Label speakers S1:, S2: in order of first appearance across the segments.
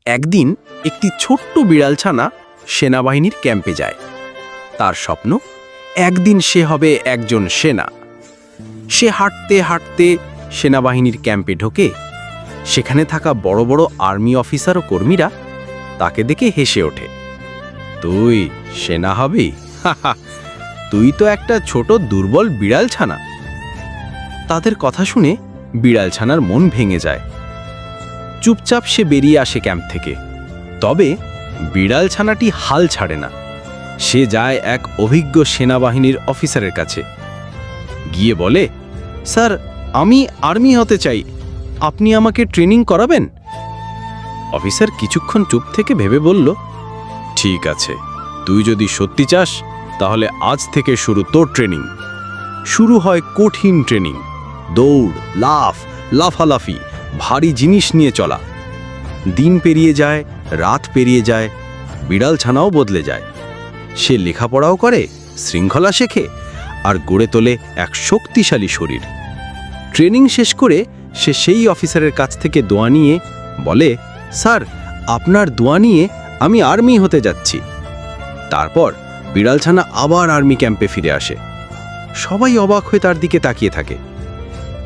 S1: একদিন একটি ছোট্ট বিড়ালছানা সেনাবাহিনীর ক্যাম্পে যায়। তার স্বপ্ন একদিন সে হবে একজন সেনা। সে হাঁটতে হাঁটতে সেনাবাহিনীর ক্যাম্পে ঢোকে। সেখানে থাকা বড় বড় আর্মি অফিসার ও কর্মীরা তাকে দেখে হেসে ওঠে। তুই সেনা হবি? হাহা, তুই তো একটা ছোট দুর্বল বিড়ালছানা। তাদের কথা শুনে বিড়ালছানার মন ভেঙে যায়। চুপচাপ সে বেরিয়ে আসে ক্যাম্প থেকে। তবে বিড়ালছানাটি হাল ছাড়ে না। সে যায় এক অভিজ্ঞ সেনাবাহিনীর অফিসারের কাছে। গিয়ে বলে, স্যার, আমি আর্মি হতে চাই, আপনি আমাকে ট্রেনিং করাবেন? অফিসার কিছুক্ষণ চুপ থেকে ভেবে বলল, ঠিক আছে, তুই যদি সত্যি চাস তাহলে আজ থেকে শুরু তোর ট্রেনিং। শুরু হয় কঠিন ট্রেনিং, দৌড়, লাফ, লাফালাফি, ভারী জিনিস নিয়ে চলা। দিন পেরিয়ে যায়, রাত পেরিয়ে যায়, বিড়ালছানাও বদলে যায়। সে লেখাপড়াও করে, শৃঙ্খলা শেখে আর গড়ে তোলে এক শক্তিশালী শরীর। ট্রেনিং শেষ করে সে সেই অফিসারের কাছ থেকে দোয়া নিয়ে বলে, স্যার, আপনার দোয়া নিয়ে আমি আর্মি হতে যাচ্ছি। তারপর বিড়ালছানা আবার আর্মি ক্যাম্পে ফিরে আসে। সবাই অবাক হয়ে তার দিকে তাকিয়ে থাকে।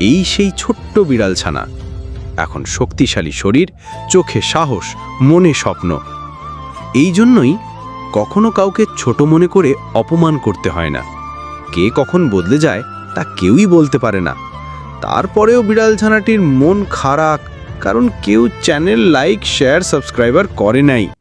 S1: এই সেই ছোট্ট বিড়ালছানা, এখন শক্তিশালী শরীর, চোখে সাহস, মনে স্বপ্ন। এই জন্যই কখনো কাউকে ছোট মনে করে অপমান করতে হয় না। কে কখন বদলে যায় তা কেউই বলতে পারে না। তারপরেও বিড়ালছানাটির মন খারাপ, কারণ কেউ চ্যানেল লাইক, শেয়ার, সাবস্ক্রাইবার করে নাই।